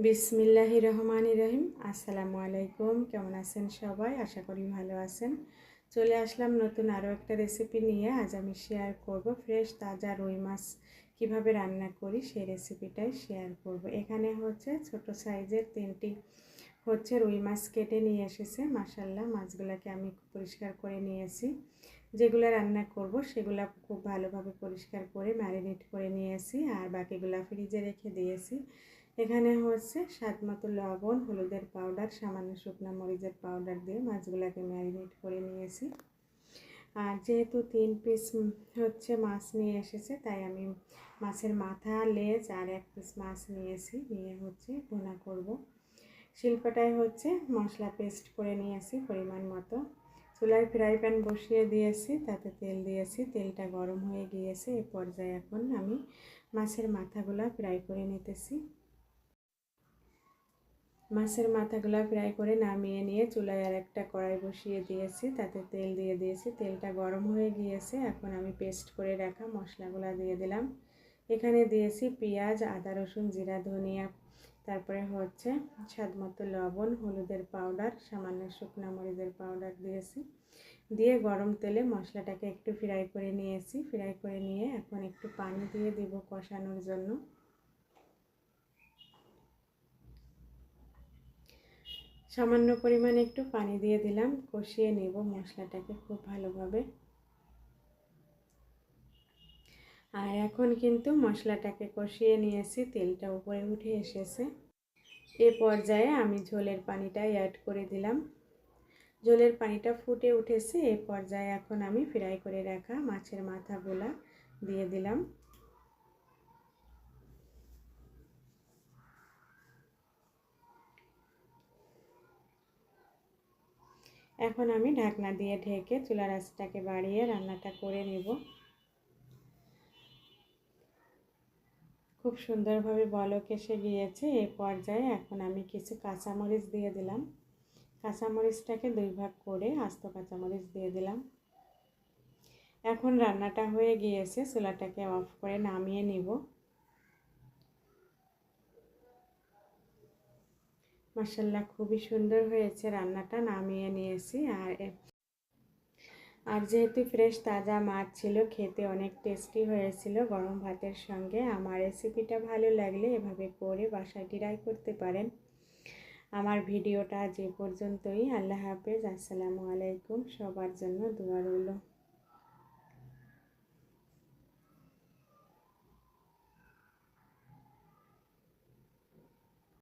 বিসমিল্লাহির রহমানির রহিম। আসসালামু আলাইকুম। কেমন আছেন সবাই? আশা করি ভালো আছেন। চলে আসলাম নতুন আরও একটা রেসিপি নিয়ে। আজ আমি শেয়ার করব ফ্রেশ তাজা রুই মাছ কিভাবে রান্না করি, সেই রেসিপিটাই শেয়ার করব। এখানে হচ্ছে ছোট সাইজের 3টি রুই মাছ কেটে নিয়ে এসেছে। মাশাআল্লাহ, মাছগুলোকে আমি পরিষ্কার করে নিয়েছি। যেগুলো রান্না করব সেগুলো খুব ভালোভাবে পরিষ্কার করে ম্যারিনেট করে নিয়েছি, আর বাকিগুলো ফ্রিজে রেখে দিয়েছি। এখানে হচ্ছে স্বাদ মতো লবণ, হলুদের পাউডার, সামান্য শুকনো মরিচের পাউডার দিয়ে মাছগুলোকে ম্যারিনেট করে নিয়েছি। আর যেহেতু 3 পিস মাছ নিয়ে এসেছে, তাই আমি মাছের মাথা, লেজ আর 1 পিস মাছ নিয়েছি। নিয়ে ভুনা করব। শিলপাটায় মশলা পেস্ট করে নিয়েছি পরিমাণ মতো। চুলায় ফ্রাই প্যান বসিয়ে দিয়েছি, তাতে তেল দিয়েছি। তেলটা গরম হয়ে গিয়েছে। এ পর্যায়ে এখন আমি মাছের মাথাগুলো ফ্রাই করে নিতেছি। মাছের মাথাগুলো ফ্রাই করে নামিয়ে নিয়ে চুলায় আর একটা কড়াই বসিয়ে দিয়েছি, তাতে তেল দিয়ে দিয়েছি। তেলটা গরম হয়ে গিয়েছে। এখন আমি পেস্ট করে রাখা মশলাগুলো দিয়ে দিলাম। এখানে দিয়েছি পেঁয়াজ, আদা, রসুন, জিরা, ধনিয়া, তারপরে স্বাদ মতো লবণ, হলুদের পাউডার, সামান্য শুকনো মরিচের পাউডার দিয়েছি। দিয়ে গরম তেলে মশলাটাকে একটু ফ্রাই করে নিয়েছি। ফ্রাই করে নিয়ে এখন একটু পানি দিয়ে দেব কষানোর জন্য। সামান্য পরিমাণে একটু পানি দিয়ে দিলাম। কষিয়ে নেব মশলাটাকে খুব ভালোভাবে। আর এখন কিন্তু মশলাটাকে কষিয়ে নিয়েছি, তেলটা উপরে উঠে এসেছে। এ পর্যায়ে আমি ঝোলের পানিটা অ্যাড করে দিলাম। ঝোলের পানিটা ফুটে উঠেছে। এ পর্যায়ে এখন আমি ফ্রাই করে রাখা মাছের মাথাগুলো দিয়ে দিলাম। এখন আমি ঢাকনা দিয়ে ঢেকে চুলার আঁচটাকে বাড়িয়ে রান্নাটা করে নেব। খুব সুন্দরভাবে বলক এসে গিয়েছে। এই পর্যায়ে এখন আমি কিছু কাঁচামরিচ দিয়ে দিলাম। কাঁচামরিচটাকে 2 ভাগ করে আস্ত কাঁচামরিচ দিয়ে দিলাম। এখন রান্নাটা হয়ে গিয়েছে। চুলাটাকে অফ করে নামিয়ে নিব। মাশাআল্লাহ, খুবই সুন্দর হয়েছে রান্নাটা। নামিয়ে নিয়েছি। আর যেহেতু ফ্রেশ তাজা মাছ ছিল, খেতে অনেক টেস্টি হয়েছিল গরম ভাতের সঙ্গে। আমার রেসিপিটা ভালো লাগলে এভাবে করে বাসায় ট্রাই করতে পারেন। আমার ভিডিওটা যে পর্যন্তই। আল্লাহ হাফেজ। আসসালামু আলাইকুম। সবার জন্য দোয়া রইল।